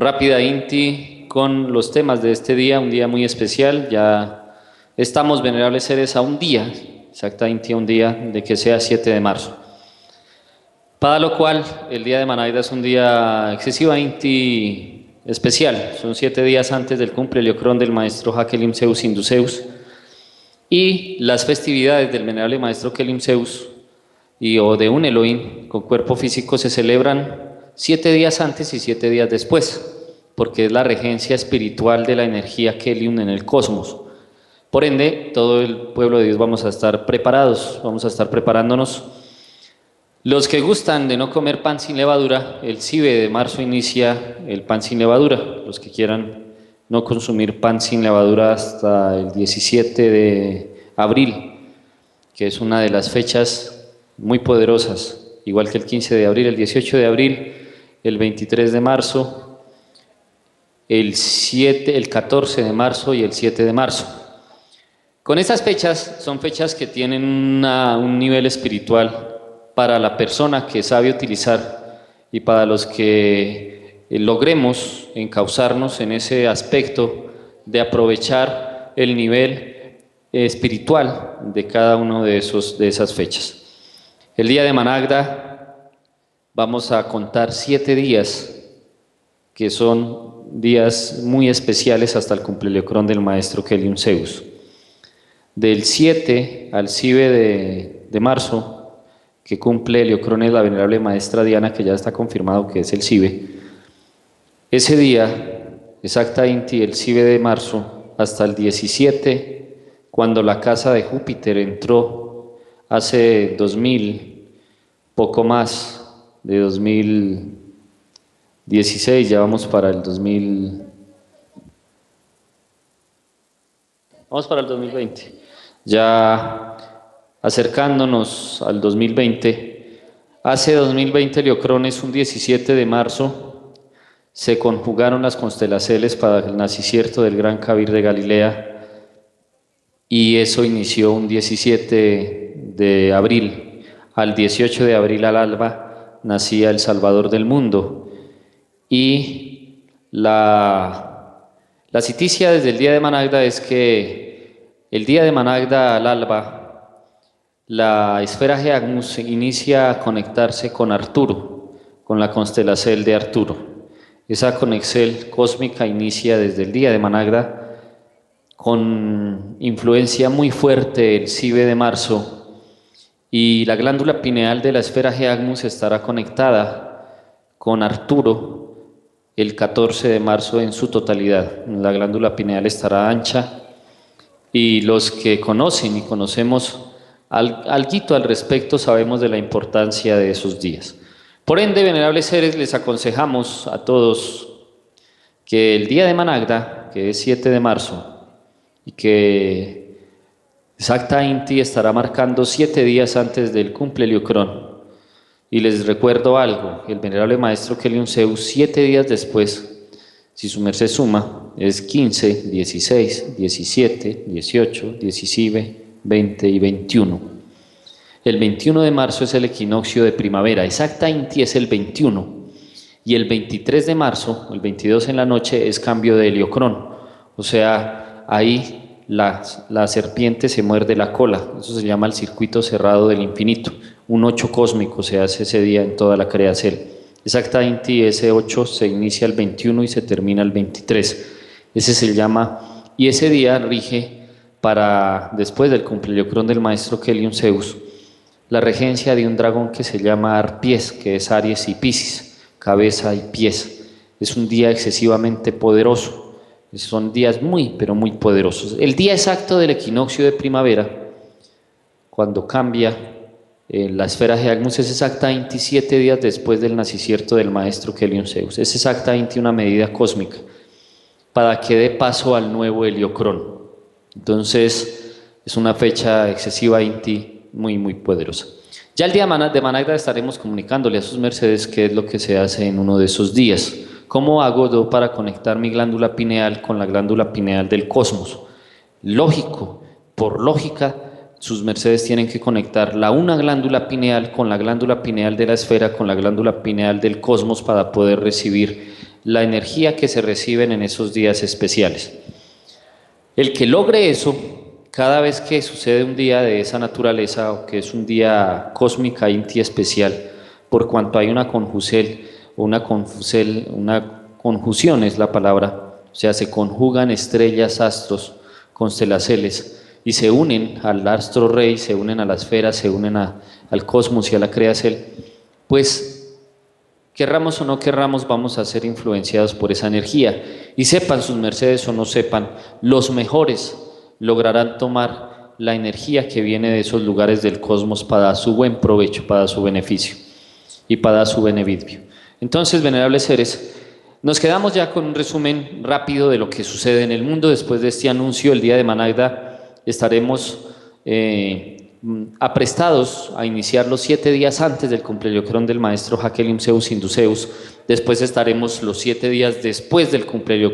rápida Inti con los temas de este día, un día muy especial. Ya estamos, venerables seres, a un día, exacta Inti, a un día de que sea 7 de marzo. Para lo cual, el día de Manaida es un día excesiva Inti especial. Son 7 días antes del cumple Liocrón del maestro Hakelim Zeus Induceus. Y las festividades del venerable maestro Kelim Zeus o de un Elohim con cuerpo físico se celebran 7 días antes y 7 días después, porque es la regencia espiritual de la energía Kelim en el cosmos. Por ende, todo el pueblo de Dios vamos a estar preparados, vamos a estar preparándonos. Los que gustan de no comer pan sin levadura, el CIBE de marzo inicia el pan sin levadura. Los que quieran no consumir pan sin levadura hasta el 17 de abril, que es una de las fechas muy poderosas, igual que el 15 de abril, el 18 de abril, el 23 de marzo, el 14 de marzo y el 7 de marzo. Con estas fechas, son fechas que tienen un nivel espiritual para la persona que sabe utilizar y para los que logremos encauzarnos en ese aspecto de aprovechar el nivel espiritual de cada uno de esas fechas. El día de Managda vamos a contar 7 días que son días muy especiales hasta el cumpleaños del maestro Kelim Zeus. Del 7 al CIBE de marzo, que cumple Liocrón es la venerable maestra Diana, que ya está confirmado que es el CIBE. Ese día, exactamente el CIBE de marzo, hasta el 17, cuando la casa de Júpiter entró hace 2000, poco más de 2016, ya vamos para el 2000, vamos para el 2020, ya acercándonos al 2020. Hace 2020 Liocrones, un 17 de marzo, se conjugaron las constelaciones para el nacimiento del gran Kabir de Galilea, y eso inició un 17 de abril. Al 18 de abril al alba nacía el Salvador del mundo. Y la citicia desde el día de Managda es que el día de Managda al alba, la esfera Geagmus inicia a conectarse con Arturo, con la constelación de Arturo. Esa conexión cósmica inicia desde el día de Managda, con influencia muy fuerte el CIBE de marzo, y la glándula pineal de la esfera Geagmus estará conectada con Arturo el 14 de marzo en su totalidad. La glándula pineal estará ancha, y los que conocen y conocemos alguito al respecto sabemos de la importancia de esos días. Por ende, venerables seres, les aconsejamos a todos que el día de Managda, que es 7 de marzo, y que exacta Inti estará marcando 7 días antes del cumple Liocrón. Y les recuerdo algo, el venerable maestro Kelim Zeus 7 días después, si su merced suma, es 15, 16, 17, 18, 19, 20 y 21. El 21 de marzo es el equinoccio de primavera, exacta Inti es el 21, y el 23 de marzo, el 22 en la noche, es cambio de Liocrón. O sea, ahí la serpiente se muerde la cola, eso se llama el circuito cerrado del infinito. Un 8 cósmico se hace ese día en toda la creación. Exacta Inti, ese 8 se inicia el 21 y se termina el 23. Ese se llama, y ese día rige para después del cumpleaños del maestro Kelim Zeus, la regencia de un dragón que se llama Arpies, que es Aries y Piscis, cabeza y pies. Es un día excesivamente poderoso, son días muy, pero muy poderosos. El día exacto del equinoccio de primavera, cuando cambia la esfera Geagmus, es exactamente 7 días después del nacimiento del maestro Kelim Zeus. Es exactamente una medida cósmica para que dé paso al nuevo Heliocrón. Entonces, es una fecha excesiva Inti, muy, muy poderosa. Ya el día de Managda estaremos comunicándole a sus mercedes qué es lo que se hace en uno de esos días. ¿Cómo hago yo para conectar mi glándula pineal con la glándula pineal del cosmos? Lógico, por lógica, sus mercedes tienen que conectar una glándula pineal con la glándula pineal de la esfera, con la glándula pineal del cosmos, para poder recibir la energía que se reciben en esos días especiales. El que logre eso, cada vez que sucede un día de esa naturaleza o que es un día cósmica, inti especial, por cuanto hay una una conjunción es la palabra, o sea, se conjugan estrellas, astros, constelaciones y se unen al astro rey, se unen a la esfera, se unen al cosmos y a la creación, pues querramos o no querramos, vamos a ser influenciados por esa energía. Y sepan sus mercedes o no sepan, los mejores lograrán tomar la energía que viene de esos lugares del cosmos para su buen provecho, para su beneficio y para su beneficio. Entonces, venerables seres, nos quedamos ya con un resumen rápido de lo que sucede en el mundo. Después de este anuncio, el día de Managda estaremos aprestados a iniciar los 7 días antes del cumpleaños del maestro Hakelim Zeus Induceus. Después estaremos los 7 días después del cumpleaños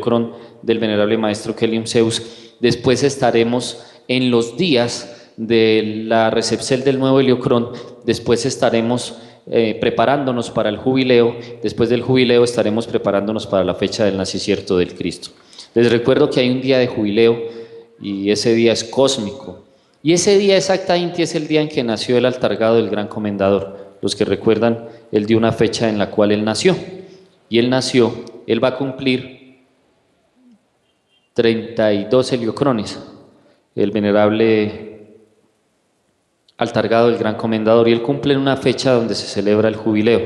del venerable maestro Kelim Zeus. Después estaremos en los días de la recepción del nuevo Heliocrón. Después estaremos preparándonos para el jubileo. Después del jubileo estaremos preparándonos para la fecha del nacimiento del Cristo. Les recuerdo que hay un día de jubileo y ese día es cósmico. Y ese día exactamente es el día en que nació el altargado del Gran Comendador. Los que recuerdan, él dio una fecha en la cual él nació. Y él nació, él va a cumplir 32 heliocrones, el venerable altargado del Gran Comendador. Y él cumple en una fecha donde se celebra el jubileo,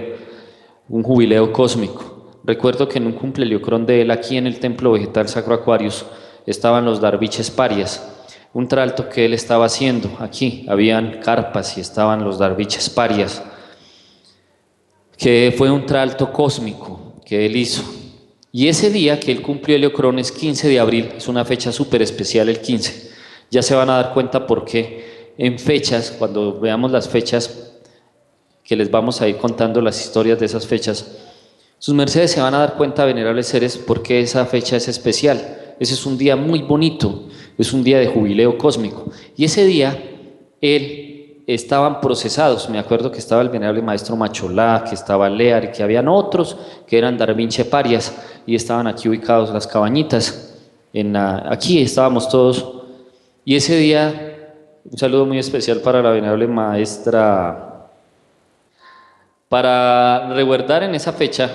un jubileo cósmico. Recuerdo que en un cumple heliocrón de él, aquí en el Templo Vegetal Sacro Aquarius, estaban los darviches parias. Un tralto que él estaba haciendo, aquí habían carpas y estaban los darviches parias, que fue un tralto cósmico que él hizo. Y ese día que él cumplió Heliocrón es 15 de abril, es una fecha súper especial el 15. Ya se van a dar cuenta por qué en fechas, cuando veamos las fechas, que les vamos a ir contando las historias de esas fechas, sus mercedes se van a dar cuenta, venerables seres, por qué esa fecha es especial. Ese es un día muy bonito, es un día de jubileo cósmico. Y ese día, estaban procesados. Me acuerdo que estaba el venerable maestro Macholá, que estaba Lear, y que habían otros que eran Darvinche Parias, y estaban aquí ubicados las cabañitas. Aquí estábamos todos. Y ese día, un saludo muy especial para la venerable maestra. Para reguardar en esa fecha,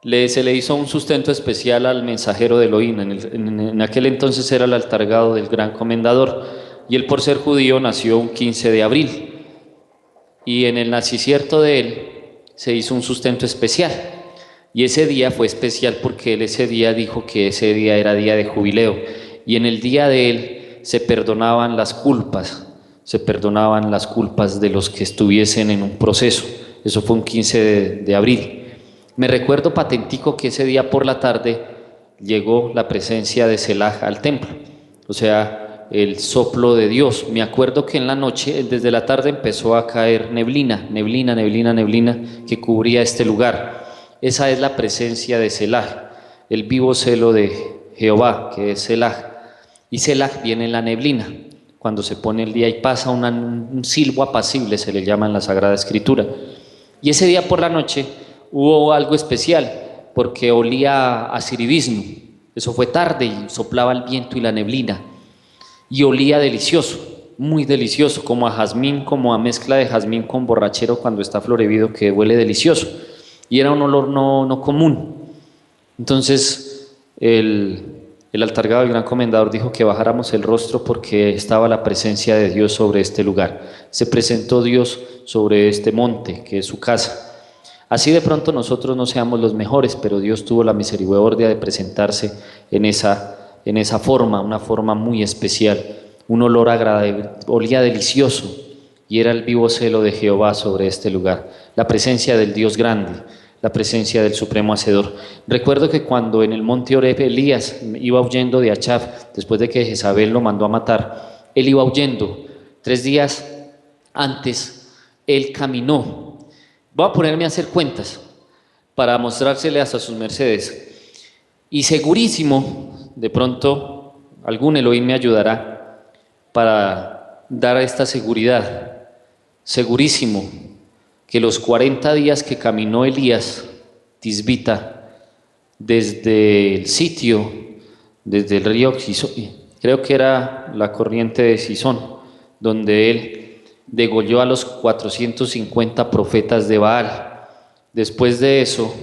se le hizo un sustento especial al mensajero de Elohim. En aquel entonces era el altargado del Gran Comendador, y él, por ser judío, nació un 15 de abril. Y en el nacimiento de él se hizo un sustento especial. Y ese día fue especial porque él ese día dijo que ese día era día de jubileo. Y en el día de él se perdonaban las culpas de los que estuviesen en un proceso. Eso fue un 15 de abril. Me recuerdo patentico que ese día por la tarde llegó la presencia de Selah al templo, o sea, el soplo de Dios. Me acuerdo que en la noche, desde la tarde, empezó a caer neblina que cubría este lugar. Esa es la presencia de Selah, el vivo celo de Jehová, que es Selah. Y Selah viene en la neblina, cuando se pone el día y pasa un silbo apacible, se le llama en la Sagrada Escritura. Y ese día por la noche hubo algo especial, porque olía a siribismo. Eso fue tarde y soplaba el viento y la neblina. Y olía delicioso, muy delicioso, como a jazmín, como a mezcla de jazmín con borrachero cuando está florevido, que huele delicioso. Y era un olor no común. Entonces el altargado del Gran Comendador dijo que bajáramos el rostro porque estaba la presencia de Dios sobre este lugar. Se presentó Dios sobre este monte, que es su casa. Así de pronto nosotros no seamos los mejores, pero Dios tuvo la misericordia de presentarse en esa forma, una forma muy especial. Un olor agradable, olía delicioso, y era el vivo celo de Jehová sobre este lugar. La presencia del Dios grande, la presencia del Supremo Hacedor. Recuerdo que cuando en el monte Oreb Elías iba huyendo de Achab, después de que Jezabel lo mandó a matar, él iba huyendo. 3 días antes, él caminó. Voy a ponerme a hacer cuentas para mostrárseles a sus mercedes. Y segurísimo, de pronto, algún Elohim me ayudará para dar esta seguridad. Segurísimo que los 40 días que caminó Elías, Tisbita, desde el sitio, desde el río Gisón, creo que era la corriente de Cisón, donde él degolló a los 450 profetas de Baal. Después de eso,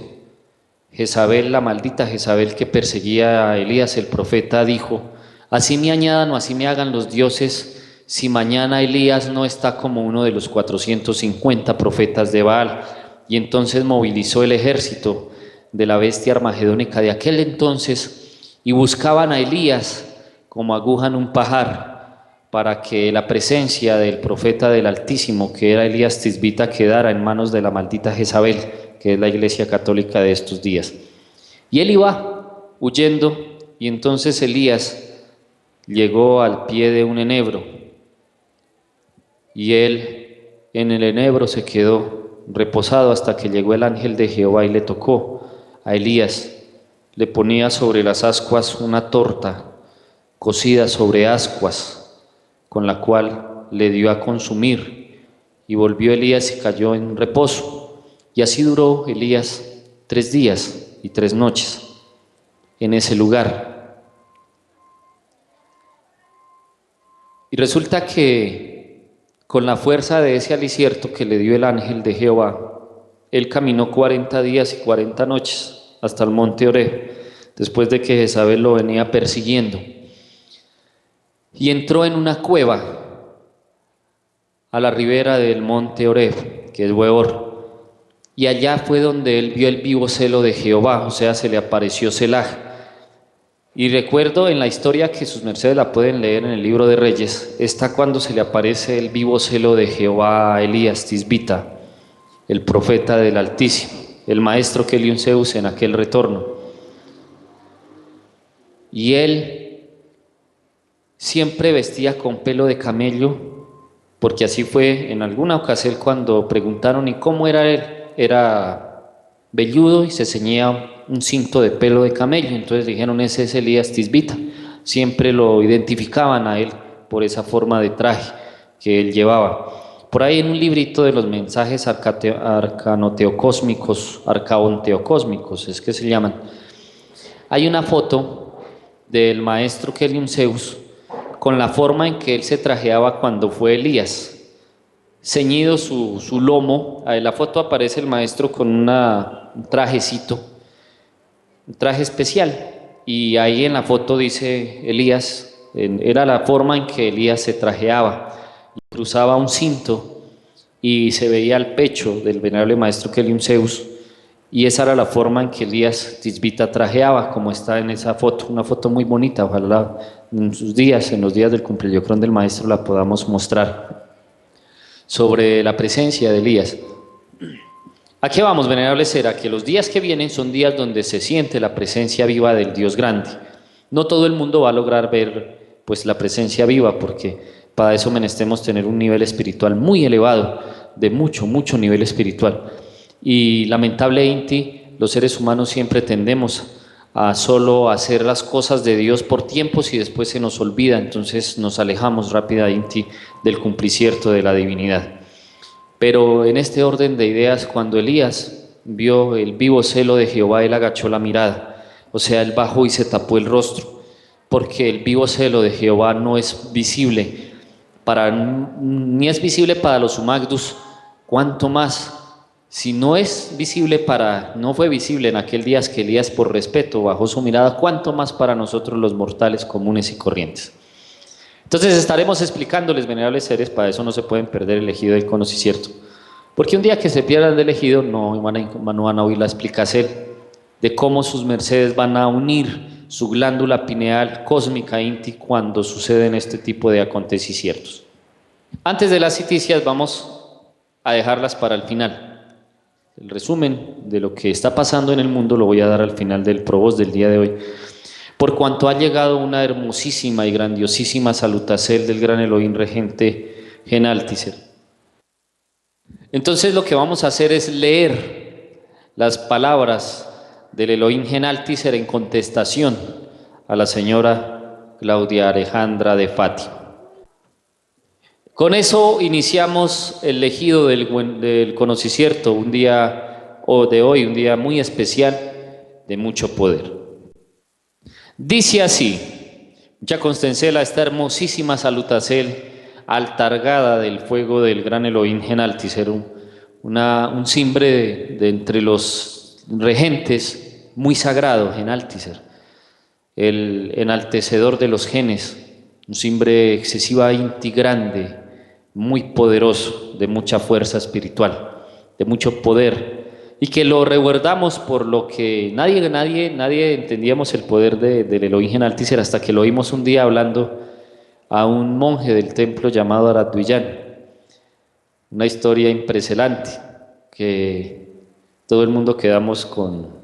Jezabel, la maldita Jezabel que perseguía a Elías el profeta, dijo: así me añadan o así me hagan los dioses si mañana Elías no está como uno de los 450 profetas de Baal. Y entonces movilizó el ejército de la bestia armagedónica de aquel entonces y buscaban a Elías como aguja en un pajar, para que la presencia del profeta del Altísimo, que era Elías Tisbita, quedara en manos de la maldita Jezabel, que es la iglesia católica de estos días. Y él iba huyendo, y entonces Elías llegó al pie de un enebro, y él en el enebro se quedó reposado hasta que llegó el ángel de Jehová y le tocó a Elías. Le ponía sobre las ascuas una torta cocida sobre ascuas, con la cual le dio a consumir, y volvió Elías y cayó en reposo. Y así duró Elías 3 días y 3 noches en ese lugar. Y resulta que con la fuerza de ese alicierto que le dio el ángel de Jehová, él caminó 40 días y 40 noches hasta el monte Oreb, después de que Jezabel lo venía persiguiendo. Y entró en una cueva a la ribera del monte Oreb, que es Huebor. Y allá fue donde él vio el vivo celo de Jehová, o sea, se le apareció Selah. Y recuerdo en la historia, que sus mercedes la pueden leer en el libro de Reyes, está cuando se le aparece el vivo celo de Jehová a Elías Tisbita, el profeta del Altísimo, el maestro que elió un Zeus en aquel retorno. Y él siempre vestía con pelo de camello, porque así fue en alguna ocasión cuando preguntaron ¿y cómo era él? Era velludo y se ceñía un cinto de pelo de camello. Entonces dijeron: ese es Elías Tisbita. Siempre lo identificaban a él por esa forma de traje que él llevaba. Por ahí en un librito de los mensajes arcaonteocósmicos, es que se llaman, hay una foto del maestro Kelium Zeus con la forma en que él se trajeaba cuando fue Elías. Ceñido su lomo, en la foto aparece el maestro con un trajecito, un traje especial, y ahí en la foto dice Elías, era la forma en que Elías se trajeaba, y cruzaba un cinto y se veía el pecho del venerable maestro Kelium Zeus, y esa era la forma en que Elías Tisbita trajeaba, como está en esa foto, una foto muy bonita. Ojalá en sus días, en los días del cumpleaños del maestro, la podamos mostrar, sobre la presencia de Elías. ¿A qué vamos, venerable ser? A que los días que vienen son días donde se siente la presencia viva del Dios grande. No todo el mundo va a lograr ver pues la presencia viva, porque para eso menestemos tener un nivel espiritual muy elevado, de mucho nivel espiritual. Y lamentablemente los seres humanos siempre tendemos a solo hacer las cosas de Dios por tiempos y después se nos olvida, entonces nos alejamos rápidamente del cumpliciento de la divinidad. Pero en este orden de ideas, cuando Elías vio el vivo celo de Jehová, él agachó la mirada, o sea, él bajó y se tapó el rostro, porque el vivo celo de Jehová no es visible ni es visible para los humagdus, cuanto más. Si no es visible no fue visible en aquel día que Elías por respeto bajó su mirada, cuánto más para nosotros los mortales comunes y corrientes. Entonces estaremos explicándoles, venerables seres, para eso no se pueden perder el ejido del conocicierto, porque un día que se pierdan del ejido no van a oír la explicación de cómo sus mercedes van a unir su glándula pineal cósmica inti cuando suceden este tipo de acontecimientos. Antes de las citicias vamos a dejarlas para el final. El resumen de lo que está pasando en el mundo lo voy a dar al final del Probos del día de hoy. Por cuanto ha llegado una hermosísima y grandiosísima salutacel del gran Elohim regente Genaltiser. Entonces lo que vamos a hacer es leer las palabras del Elohim Genaltiser en contestación a la señora Claudia Alejandra de Fátima. Con eso iniciamos el ejido del conocicierto, un día de hoy, un día muy especial, de mucho poder. Dice así, ya constencela esta hermosísima salutacel, altargada del fuego del gran Elohim Genaltiser, un cimbre de entre los regentes, muy sagrado, Genaltiser, el enaltecedor de los genes, un cimbre excesivamente grande, muy poderoso, de mucha fuerza espiritual, de mucho poder, y que lo reguardamos por lo que nadie entendíamos el poder del Elohim Genaltiser hasta que lo oímos un día hablando a un monje del templo llamado Araduyán. Una historia impresionante que todo el mundo quedamos con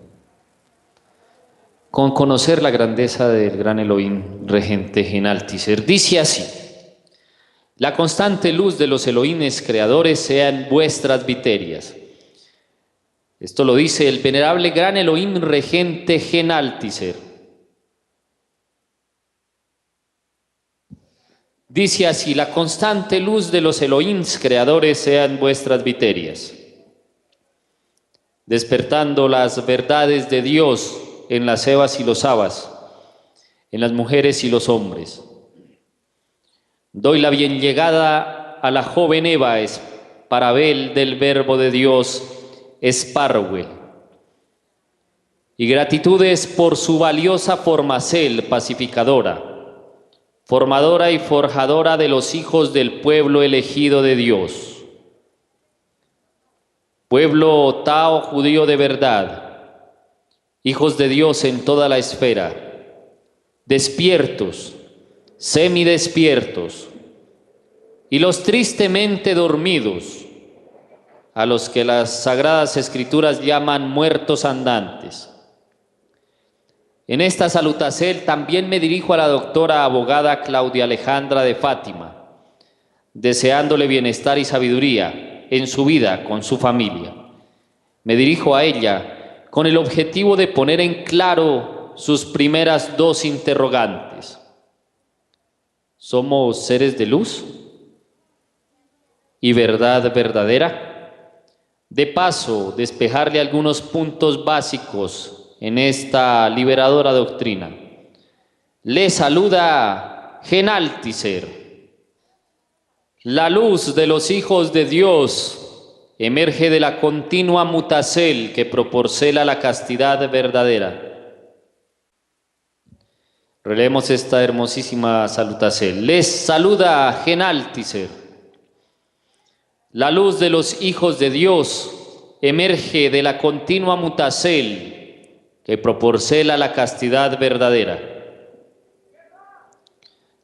conocer la grandeza del gran Elohim regente Genaltiser. Dice así: la constante luz de los Elohines creadores sea en vuestras viterias. Esto lo dice el venerable gran Elohim regente Genaltiser. Dice así: la constante luz de los Elohims creadores sea en vuestras viterias, despertando las verdades de Dios en las Evas y los Abas, en las mujeres y los hombres. Doy la bien llegada a la joven Eva Esparabel del verbo de Dios Esparwel, y gratitudes por su valiosa formacel pacificadora, formadora y forjadora de los hijos del pueblo elegido de Dios. Pueblo Tao judío de verdad, hijos de Dios en toda la esfera, despiertos, semidespiertos, y los tristemente dormidos, a los que las sagradas escrituras llaman muertos andantes. En esta salutacel también me dirijo a la doctora abogada Claudia Alejandra de Fátima, deseándole bienestar y sabiduría en su vida con su familia. Me dirijo a ella con el objetivo de poner en claro sus primeras dos interrogantes. ¿Somos seres de luz y verdad verdadera? De paso, despejarle algunos puntos básicos en esta liberadora doctrina. Le saluda Genaltiser. La luz de los hijos de Dios emerge de la continua mutacel que proporciona la castidad verdadera. Releemos esta hermosísima salutacel. Les saluda Genaltiser. La luz de los hijos de Dios emerge de la continua mutacel que proporciona la castidad verdadera.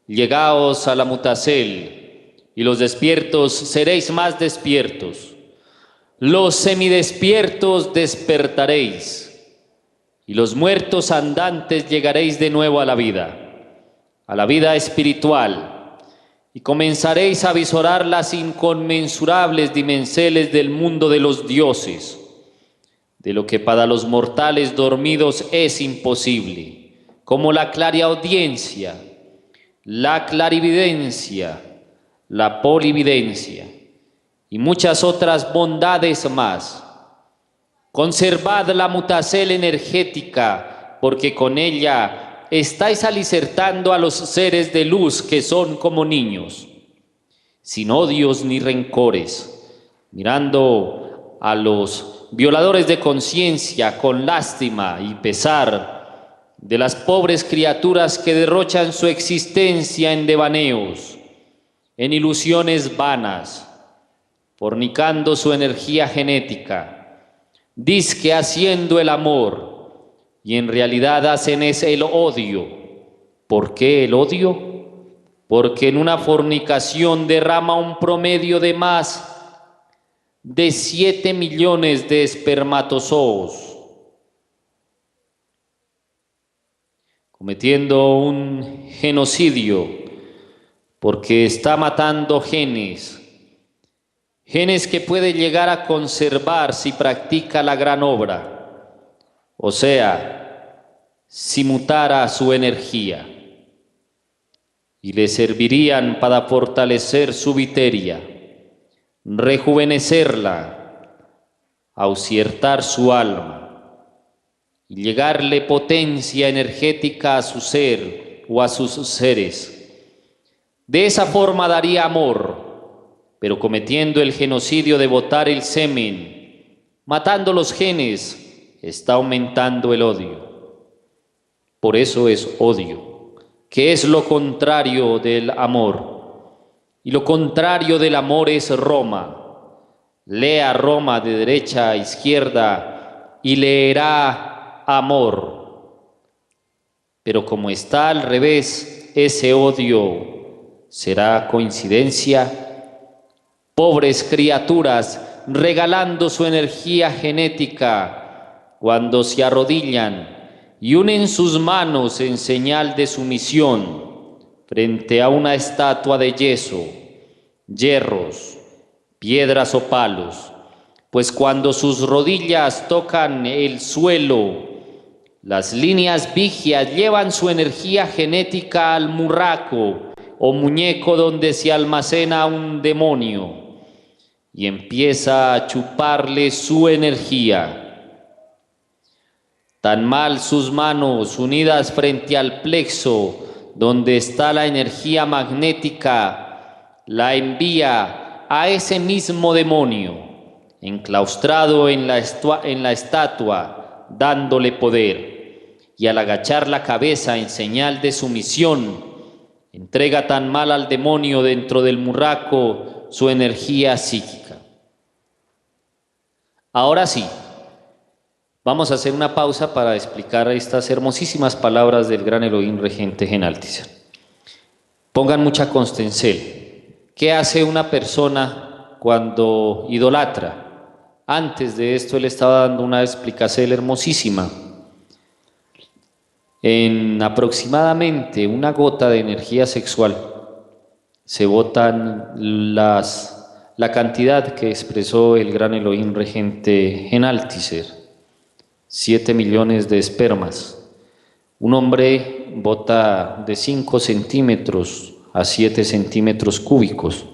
Llegaos a la mutacel y los despiertos seréis más despiertos. Los semidespiertos despertaréis y los muertos andantes llegaréis de nuevo a la vida espiritual. Y comenzaréis a visorar las inconmensurables dimensiones del mundo de los dioses, de lo que para los mortales dormidos es imposible, como la clariaudiencia, la clarividencia, la polividencia y muchas otras bondades más. Conservad la mutacel energética, porque con ella estáis alicertando a los seres de luz que son como niños, sin odios ni rencores, mirando a los violadores de conciencia con lástima y pesar de las pobres criaturas que derrochan su existencia en devaneos, en ilusiones vanas, fornicando su energía genética, dizque haciendo el amor, y en realidad hacen es el odio. ¿Por qué el odio? Porque en una fornicación derrama un promedio de más de 7 millones de espermatozoos, cometiendo un genocidio, porque está matando genes que puede llegar a conservar si practica la gran obra. O sea, si mutara su energía, y le servirían para fortalecer su viteria, rejuvenecerla, auciertar su alma, y llegarle potencia energética a su ser o a sus seres. De esa forma daría amor, pero cometiendo el genocidio de botar el semen, matando los genes, está aumentando el odio. Por eso es odio, que es lo contrario del amor. Y lo contrario del amor es Roma. Lea Roma de derecha a izquierda y leerá amor. Pero como está al revés, ese odio será coincidencia. Pobres criaturas regalando su energía genética cuando se arrodillan y unen sus manos en señal de sumisión frente a una estatua de yeso, hierros, piedras o palos, pues cuando sus rodillas tocan el suelo, las líneas vigias llevan su energía genética al murraco o muñeco donde se almacena un demonio y empieza a chuparle su energía. Tan mal sus manos unidas frente al plexo donde está la energía magnética, la envía a ese mismo demonio, enclaustrado en la estatua, dándole poder, y al agachar la cabeza en señal de sumisión, entrega tan mal al demonio dentro del murraco su energía psíquica. Ahora sí, vamos a hacer una pausa para explicar estas hermosísimas palabras del gran Elohim Regente Genaltizer. Pongan mucha constencel. ¿Qué hace una persona cuando idolatra? Antes de esto él estaba dando una explicación hermosísima. En aproximadamente una gota de energía sexual se botan la cantidad que expresó el gran Elohim Regente Genaltizer. 7 millones de espermas. Un hombre bota de 5 centímetros a 7 centímetros cúbicos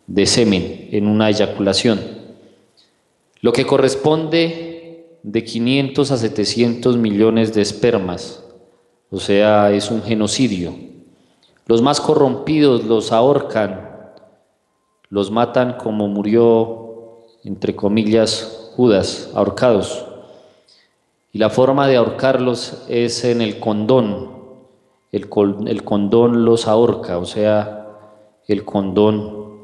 de semen en una eyaculación, lo que corresponde de 500 a 700 millones de espermas, o sea, es un genocidio. Los más corrompidos los ahorcan, los matan como murió, entre comillas, Judas, ahorcados. Y la forma de ahorcarlos es en el condón. El condón los ahorca, o sea, el condón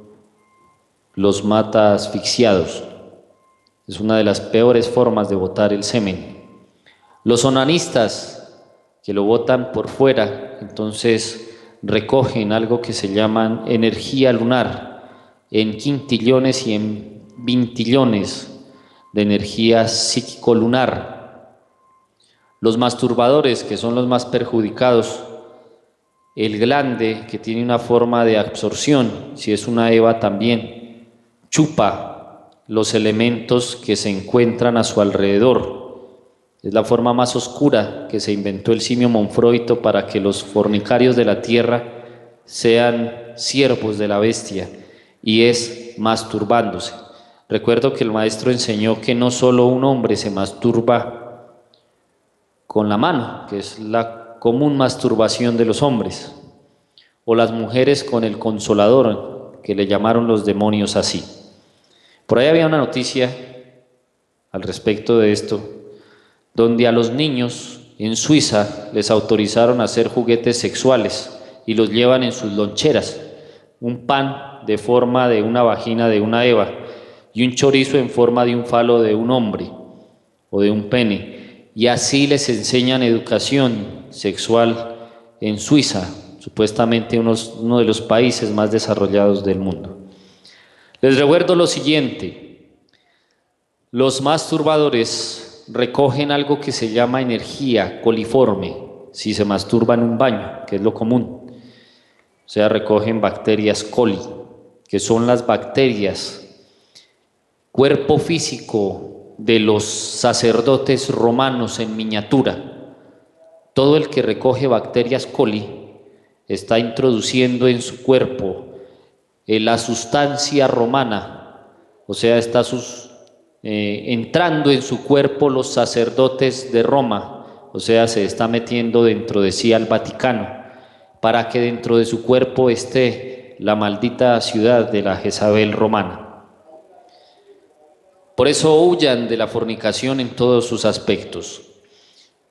los mata asfixiados. Es una de las peores formas de botar el semen. Los onanistas, que lo botan por fuera, entonces recogen algo que se llaman energía lunar, en quintillones y en vintillones de energía psíquico-lunar. Los masturbadores, que son los más perjudicados, el glande, que tiene una forma de absorción, si es una Eva también, chupa los elementos que se encuentran a su alrededor. Es la forma más oscura que se inventó el simio Monfroito para que los fornicarios de la tierra sean siervos de la bestia, y es masturbándose. Recuerdo que el maestro enseñó que no solo un hombre se masturba con la mano, que es la común masturbación de los hombres, o las mujeres con el consolador, que le llamaron los demonios así. Por ahí había una noticia al respecto de esto, donde a los niños en Suiza les autorizaron a hacer juguetes sexuales y los llevan en sus loncheras, un pan de forma de una vagina de una Eva y un chorizo en forma de un falo de un hombre o de un pene. Y así les enseñan educación sexual en Suiza, supuestamente uno de los países más desarrollados del mundo. Les recuerdo lo siguiente: los masturbadores recogen algo que se llama energía coliforme, si se masturba en un baño, que es lo común. O sea, recogen bacterias coli, que son las bacterias, cuerpo físico de los sacerdotes romanos en miniatura. Todo el que recoge bacterias coli está introduciendo en su cuerpo la sustancia romana, o sea, está entrando en su cuerpo los sacerdotes de Roma o sea, se está metiendo dentro de sí al Vaticano, para que dentro de su cuerpo esté la maldita ciudad de la Jezabel romana. Por eso huyan de la fornicación en todos sus aspectos.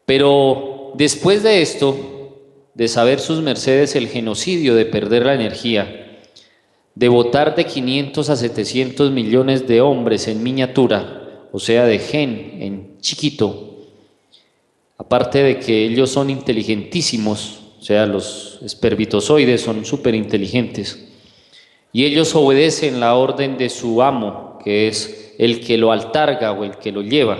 Pero después de esto, de saber sus mercedes el genocidio, de perder la energía, de botar de 500 a 700 millones de hombres en miniatura, o sea, de gen en chiquito, aparte de que ellos son inteligentísimos, o sea, los espermatozoides son súper inteligentes, y ellos obedecen la orden de su amo, que es el que lo altarga o el que lo lleva.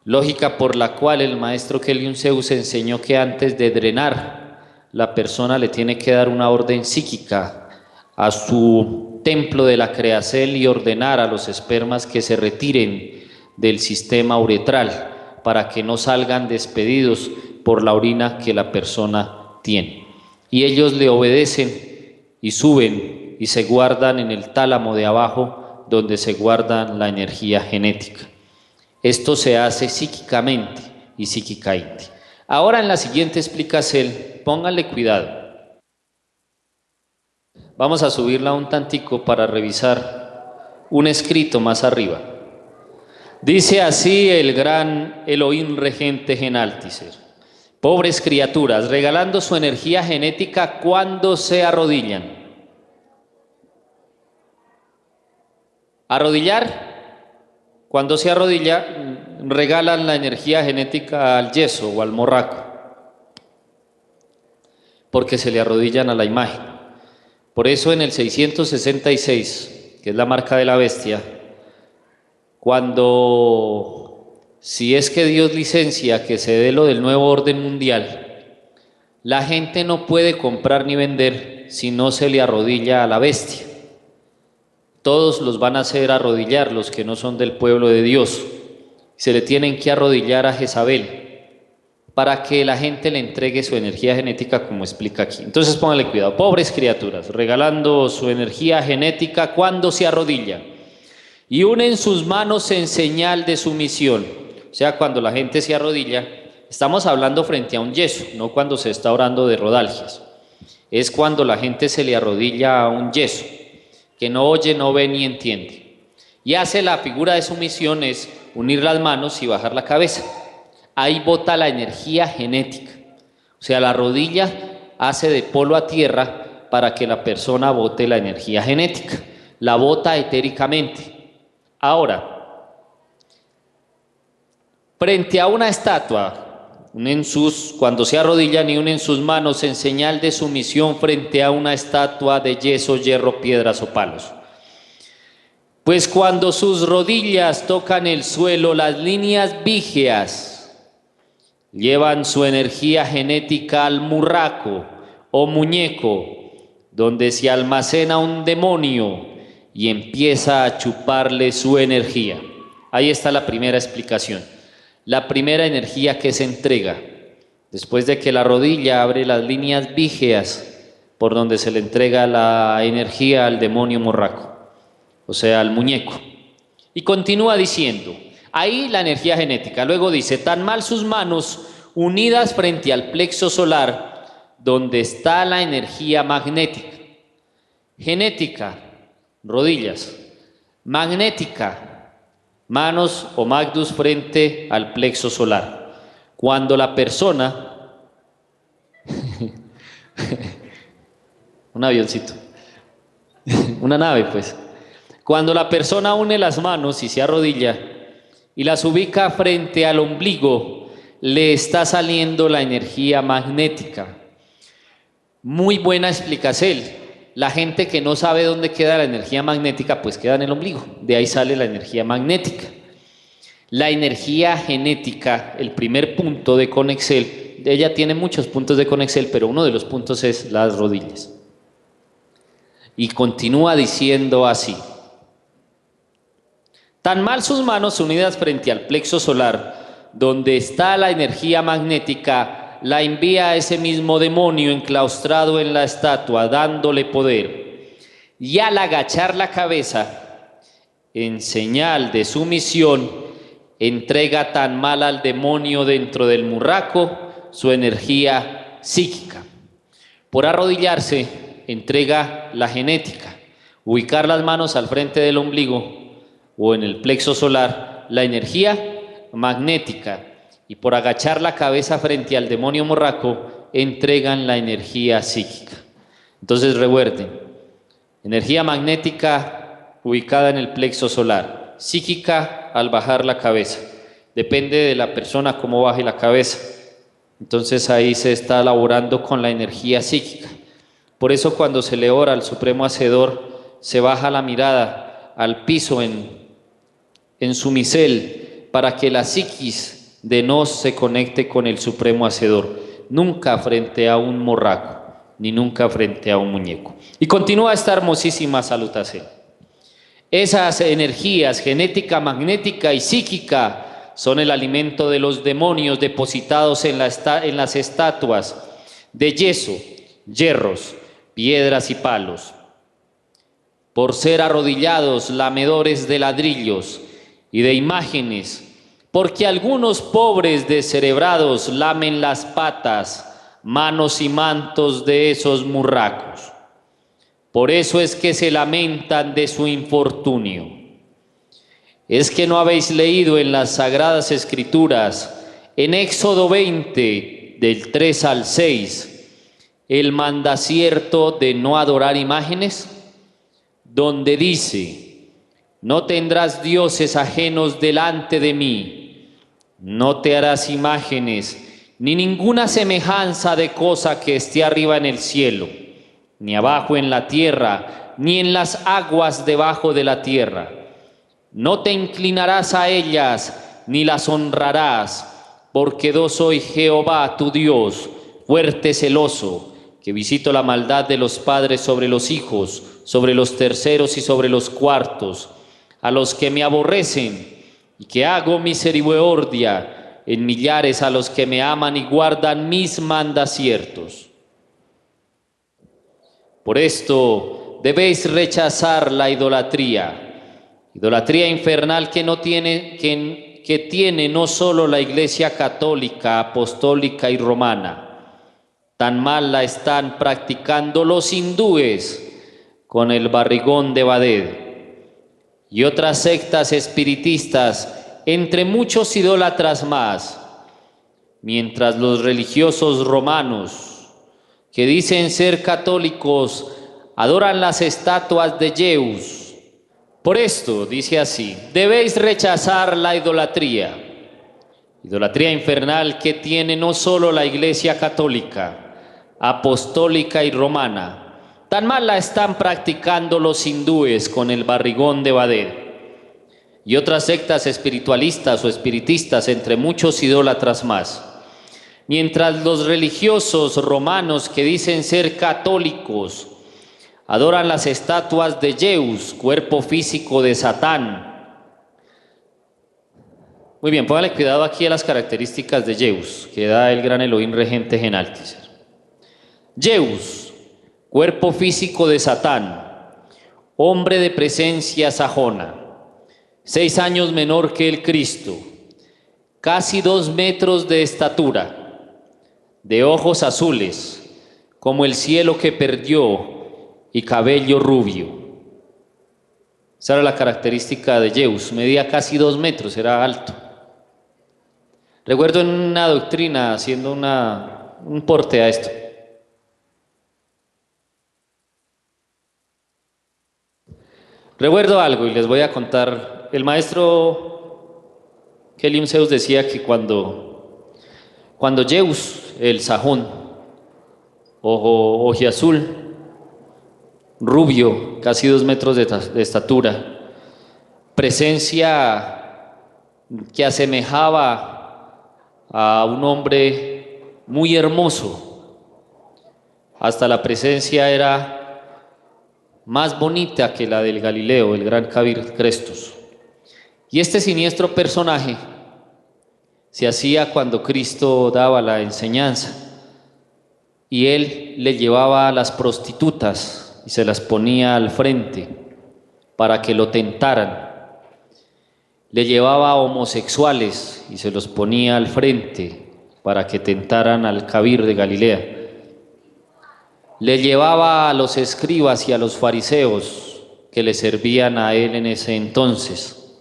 Lógica por la cual el maestro Kelvin Zeus enseñó que antes de drenar, la persona le tiene que dar una orden psíquica a su templo de la creacel y ordenar a los espermas que se retiren del sistema uretral para que no salgan despedidos por la orina que la persona tiene. Y ellos le obedecen y suben y se guardan en el tálamo de abajo, donde se guarda la energía genética. Esto se hace psíquicamente y psíquicamente. Ahora en la siguiente explicación, pónganle cuidado. Vamos a subirla un tantico para revisar un escrito más arriba. Dice así el gran Elohim regente Genaltiser: pobres criaturas, regalando su energía genética cuando se arrodillan. Arrodillar. Cuando se arrodilla, regalan la energía genética al yeso o al morraco, porque se le arrodillan a la imagen. Por eso en el 666, que es la marca de la bestia, cuando, si es que Dios licencia que se dé lo del nuevo orden mundial, la gente no puede comprar ni vender si no se le arrodilla a la bestia. Todos los van a hacer arrodillar, los que no son del pueblo de Dios. Se le tienen que arrodillar a Jezabel para que la gente le entregue su energía genética, como explica aquí. Entonces pónganle cuidado, pobres criaturas, regalando su energía genética cuando se arrodilla y unen sus manos en señal de sumisión. O sea, cuando la gente se arrodilla, estamos hablando frente a un yeso, no cuando se está orando de rodalgias. Es cuando la gente se le arrodilla a un yeso, que no oye, no ve ni entiende. Y hace la figura de sumisión, es unir las manos y bajar la cabeza. Ahí bota la energía genética. O sea, la rodilla hace de polo a tierra para que la persona bote la energía genética. La bota etéricamente. Ahora, frente a una estatua, cuando se arrodillan y unen sus manos en señal de sumisión frente a una estatua de yeso, hierro, piedras o palos. Pues cuando sus rodillas tocan el suelo, las líneas vígeas llevan su energía genética al murraco o muñeco, donde se almacena un demonio y empieza a chuparle su energía. Ahí está la primera explicación. La primera energía que se entrega, después de que la rodilla abre las líneas vígeas por donde se le entrega la energía al demonio morraco, o sea, al muñeco. Y continúa diciendo, ahí la energía genética. Luego dice, tan mal sus manos unidas frente al plexo solar, donde está la energía magnética. Genética, rodillas. Magnética, manos o magdus frente al plexo solar. Cuando la persona, un avioncito, una nave pues, cuando la persona une las manos y se arrodilla y las ubica frente al ombligo, le está saliendo la energía magnética. Muy buena explicación. La gente que no sabe dónde queda la energía magnética, pues queda en el ombligo. De ahí sale la energía magnética. La energía genética, el primer punto de Conexel, ella tiene muchos puntos de Conexel, pero uno de los puntos es las rodillas. Y continúa diciendo así. Tan mal sus manos unidas frente al plexo solar, donde está la energía magnética, la envía a ese mismo demonio enclaustrado en la estatua, dándole poder. Y al agachar la cabeza, en señal de sumisión, entrega tan mal al demonio dentro del murraco su energía psíquica. Por arrodillarse, entrega la genética. Ubicar las manos al frente del ombligo o en el plexo solar, la energía magnética. Y por agachar la cabeza frente al demonio morraco, entregan la energía psíquica. Entonces recuerden, energía magnética ubicada en el plexo solar, psíquica al bajar la cabeza. Depende de la persona cómo baje la cabeza. Entonces ahí se está elaborando con la energía psíquica. Por eso cuando se le ora al Supremo Hacedor, se baja la mirada al piso en su misel para que la psiquis de nos se conecte con el Supremo Hacedor. Nunca frente a un morraco, ni nunca frente a un muñeco. Y continúa esta hermosísima salutación. Esas energías genética, magnética y psíquica son el alimento de los demonios depositados en las estatuas de yeso, hierros, piedras y palos. Por ser arrodillados, lamedores de ladrillos y de imágenes, porque algunos pobres descerebrados lamen las patas, manos y mantos de esos murracos. Por eso es que se lamentan de su infortunio. ¿Es que no habéis leído en las Sagradas Escrituras, en Éxodo 20, del 3 al 6, el mandacierto de no adorar imágenes? Donde dice, no tendrás dioses ajenos delante de mí, no te harás imágenes, ni ninguna semejanza de cosa que esté arriba en el cielo, ni abajo en la tierra, ni en las aguas debajo de la tierra. No te inclinarás a ellas, ni las honrarás, porque yo soy Jehová tu Dios, fuerte celoso, que visito la maldad de los padres sobre los hijos, sobre los terceros y sobre los cuartos, a los que me aborrecen, y que hago misericordia en millares a los que me aman y guardan mis mandaciertos. Por esto debéis rechazar la idolatría infernal que tiene no solo la Iglesia católica, apostólica y romana. Tan mal la están practicando los hindúes con el barrigón de Baded y otras sectas espiritistas, entre muchos idólatras más, mientras los religiosos romanos, que dicen ser católicos, adoran las estatuas de Zeus. Por esto, dice así, debéis rechazar la idolatría infernal que tiene no solo la Iglesia católica, apostólica y romana. Tan mal la están practicando los hindúes con el barrigón de Baded y otras sectas espiritualistas o espiritistas, entre muchos idólatras más. Mientras los religiosos romanos que dicen ser católicos adoran las estatuas de Zeus, cuerpo físico de Satán. Muy bien, póngale cuidado aquí a las características de Zeus, que da el gran Elohim regente Genaltizer. Zeus, cuerpo físico de Satán, hombre de presencia sajona, 6 años menor que el Cristo, casi 2 metros de estatura, de ojos azules, como el cielo que perdió, y cabello rubio. Esa era la característica de Zeus, medía casi 2 metros, era alto. Recuerdo en una doctrina haciendo un porte a esto. Recuerdo algo y les voy a contar. El maestro Kelim Zeus decía que cuando Zeus, el sajón, ojiazul, rubio, casi 2 metros de estatura, presencia que asemejaba a un hombre muy hermoso, hasta la presencia era más bonita que la del Galileo, el gran Cabir Crestus. Y este siniestro personaje se hacía cuando Cristo daba la enseñanza y él le llevaba a las prostitutas y se las ponía al frente para que lo tentaran. le llevaba a homosexuales y se los ponía al frente para que tentaran al Kabir de Galilea. Le llevaba a los escribas y a los fariseos que le servían a él en ese entonces.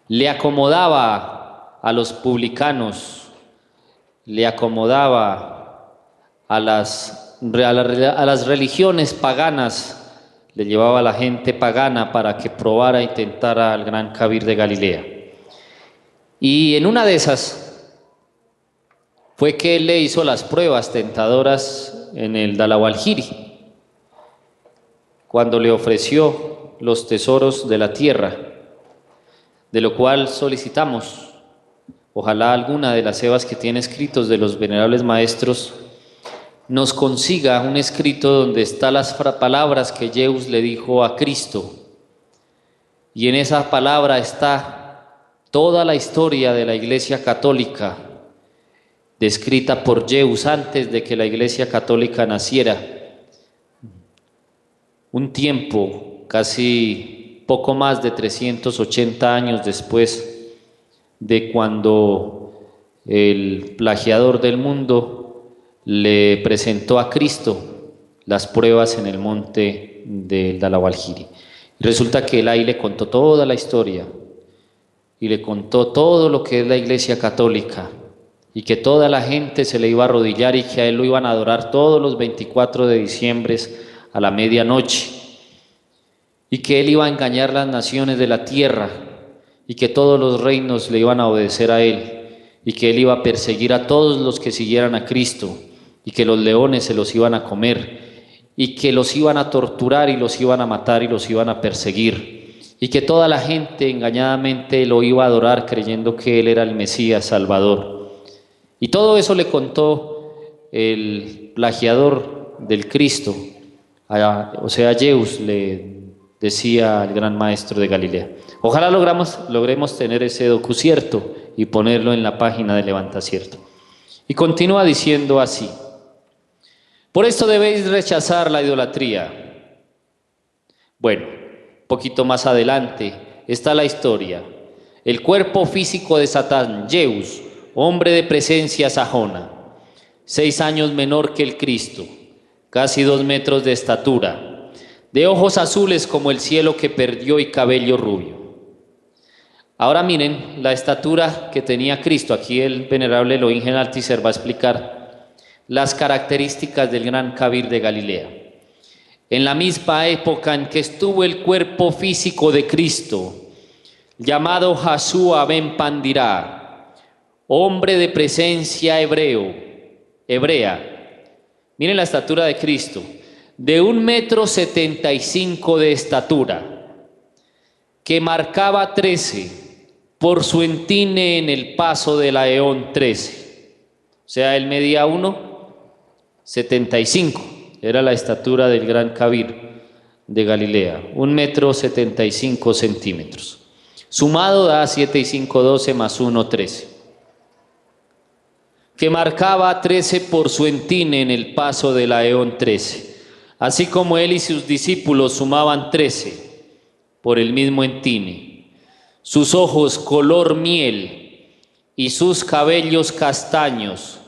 Le acomodaba a los publicanos, le acomodaba a las religiones paganas, le llevaba a la gente pagana para que probara y tentara al gran Kabir de Galilea. Y en una de esas fue que él le hizo las pruebas tentadoras en el Dalawalgiri, cuando le ofreció los tesoros de la tierra, de lo cual solicitamos, ojalá alguna de las evas que tiene escritos de los venerables maestros nos consiga un escrito donde están las palabras que Zeus le dijo a Cristo, y en esa palabra está toda la historia de la Iglesia Católica, descrita por Zeus antes de que la Iglesia Católica naciera. Un tiempo, casi poco más de 380 años después de cuando el plagiador del mundo le presentó a Cristo las pruebas en el monte del Dalawalgiri. Resulta que él ahí le contó toda la historia y le contó todo lo que es la Iglesia Católica, y que toda la gente se le iba a arrodillar y que a él lo iban a adorar todos los 24 de diciembre a la medianoche, y que él iba a engañar las naciones de la tierra, y que todos los reinos le iban a obedecer a él, y que él iba a perseguir a todos los que siguieran a Cristo, y que los leones se los iban a comer, y que los iban a torturar y los iban a matar y los iban a perseguir, y que toda la gente engañadamente lo iba a adorar creyendo que él era el Mesías Salvador. Y todo eso le contó el plagiador del Cristo, o sea, Zeus le decía al gran maestro de Galilea. Ojalá logremos tener ese docucierto y ponerlo en la página de Levantacierto. Y continúa diciendo así: por esto debéis rechazar la idolatría. Bueno, un poquito más adelante está la historia. El cuerpo físico de Satán, Zeus, hombre de presencia sajona, 6 años menor que el Cristo, casi 2 metros de estatura, de ojos azules como el cielo que perdió y cabello rubio. Ahora miren la estatura que tenía Cristo. Aquí el venerable Elohim Altíser va a explicar las características del gran Kabir de Galilea. En la misma época en que estuvo el cuerpo físico de Cristo, llamado Jasúa ben Pandirá, hombre de presencia hebrea. Miren la estatura de Cristo, de 1,75 m de estatura, que marcaba 13 por su entine en el paso de la Eón 13. O sea, él medía 1,75 m, era la estatura del gran Kabir de Galilea, 1,75 m. Sumado da 7 y 5, 12 más 1, 13. Que marcaba 13 por su entine en el paso de la Eón 13, así como él y sus discípulos sumaban 13 por el mismo entine. Sus ojos color miel y sus cabellos castaños,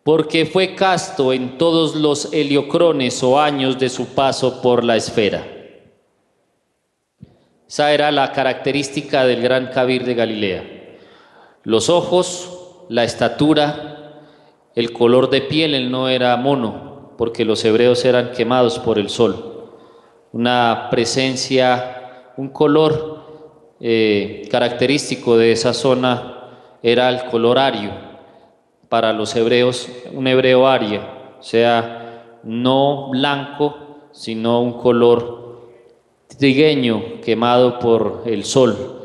porque fue casto en todos los heliocrones o años de su paso por la esfera. Esa era la característica del gran Kabir de Galilea: los ojos, la estatura, el color de piel. Él no era mono, porque los hebreos eran quemados por el sol. Una presencia, un color característico de esa zona era el color ario. Para los hebreos, un hebreo ario, o sea, no blanco, sino un color trigueño, quemado por el sol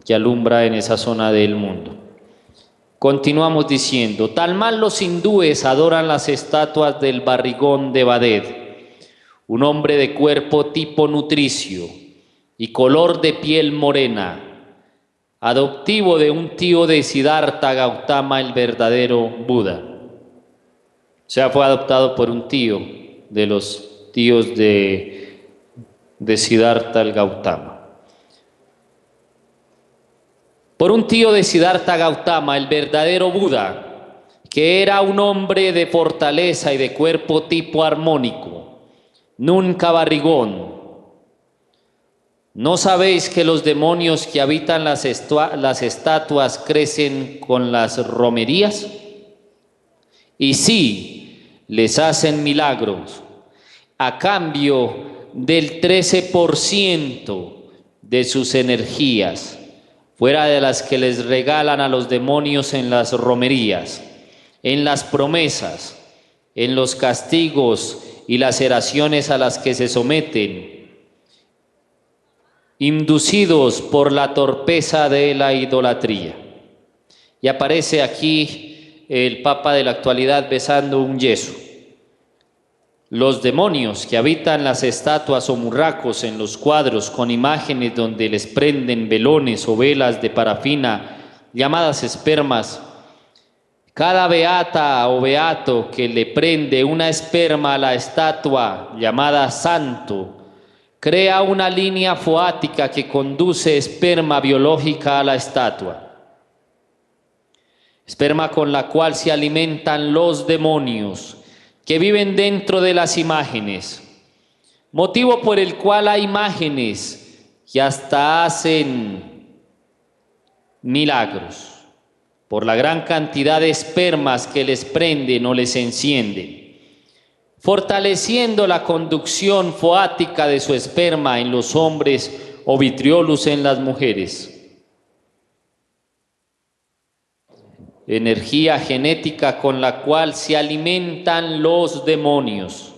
que alumbra en esa zona del mundo. Continuamos diciendo: tal mal los hindúes adoran las estatuas del barrigón de Baded, un hombre de cuerpo tipo nutricio y color de piel morena, adoptivo de un tío de Siddhartha Gautama, el verdadero Buda. O sea, fue adoptado por un tío de los tíos de Siddhartha el Gautama. por un tío de Siddhartha Gautama, el verdadero Buda, que era un hombre de fortaleza y de cuerpo tipo armónico, nunca barrigón. ¿No sabéis que los demonios que habitan las estatuas crecen con las romerías? Y sí, les hacen milagros a cambio del 13% de sus energías, fuera de las que les regalan a los demonios en las romerías, en las promesas, en los castigos y laceraciones a las que se someten, inducidos por la torpeza de la idolatría. Y aparece aquí el Papa de la actualidad besando un yeso. Los demonios que habitan las estatuas o murracos en los cuadros con imágenes donde les prenden velones o velas de parafina llamadas espermas, cada beata o beato que le prende una esperma a la estatua llamada santo, crea una línea foática que conduce esperma biológica a la estatua. Esperma con la cual se alimentan los demonios que viven dentro de las imágenes, motivo por el cual hay imágenes que hasta hacen milagros, por la gran cantidad de espermas que les prenden o les encienden, fortaleciendo la conducción foática de su esperma en los hombres o vitriolus en las mujeres. Energía genética con la cual se alimentan los demonios.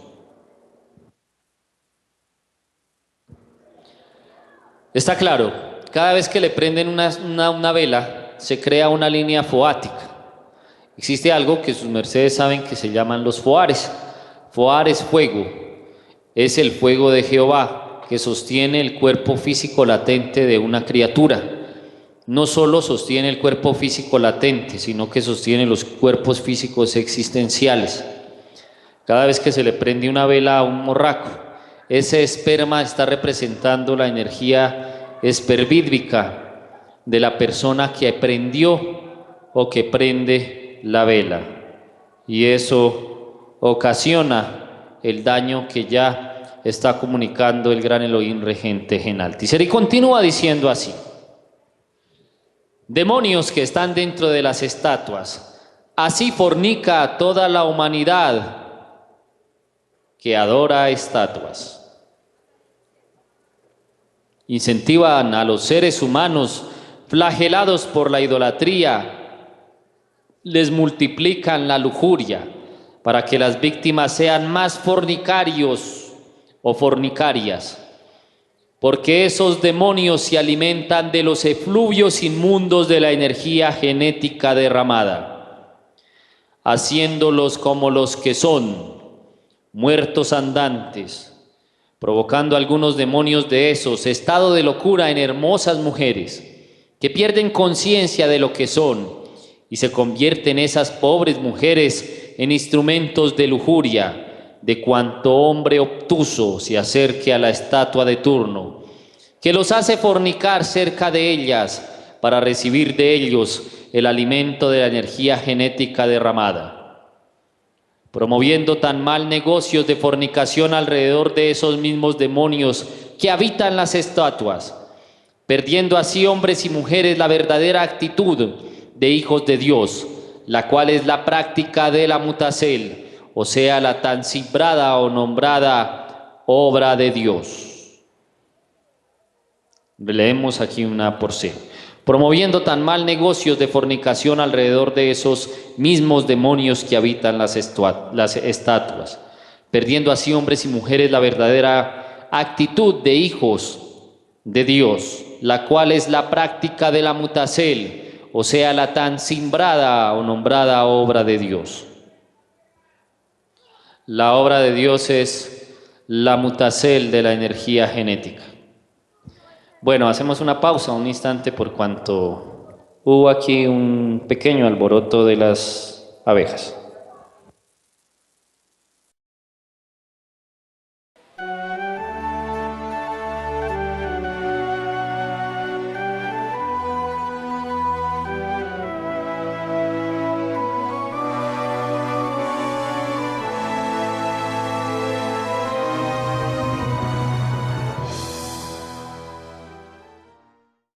Está claro, cada vez que le prenden una vela, se crea una línea foática. Existe algo que sus mercedes saben que se llaman los foares. Foar es fuego, es el fuego de Jehová que sostiene el cuerpo físico latente de una criatura. No solo sostiene el cuerpo físico latente, sino que sostiene los cuerpos físicos existenciales. Cada vez que se le prende una vela a un morraco, ese esperma está representando la energía espervídrica de la persona que prendió o que prende la vela. Y eso ocasiona el daño que ya está comunicando el gran Elohim regente Genaltiser. Y continúa diciendo así: demonios que están dentro de las estatuas, así fornica toda la humanidad que adora estatuas. Incentivan a los seres humanos flagelados por la idolatría, les multiplican la lujuria para que las víctimas sean más fornicarios o fornicarias, porque esos demonios se alimentan de los efluvios inmundos de la energía genética derramada, haciéndolos como los que son, muertos andantes, provocando algunos demonios de esos estado de locura en hermosas mujeres que pierden conciencia de lo que son y se convierten esas pobres mujeres en instrumentos de lujuria de cuanto hombre obtuso se acerque a la estatua de turno, que los hace fornicar cerca de ellas para recibir de ellos el alimento de la energía genética derramada, promoviendo tan mal negocios de fornicación alrededor de esos mismos demonios que habitan las estatuas, perdiendo así hombres y mujeres la verdadera actitud de hijos de Dios, la cual es la práctica de la mutacel, o sea, la tan cifrada o nombrada obra de Dios. Leemos aquí una por sí. Promoviendo tan mal negocios de fornicación alrededor de esos mismos demonios que habitan las estatuas, perdiendo así hombres y mujeres la verdadera actitud de hijos de Dios, la cual es la práctica de la mutacel, o sea, la tan cimbrada o nombrada obra de Dios. La obra de Dios es la mutacel de la energía genética. Bueno, hacemos una pausa, un instante, por cuanto hubo aquí un pequeño alboroto de las abejas.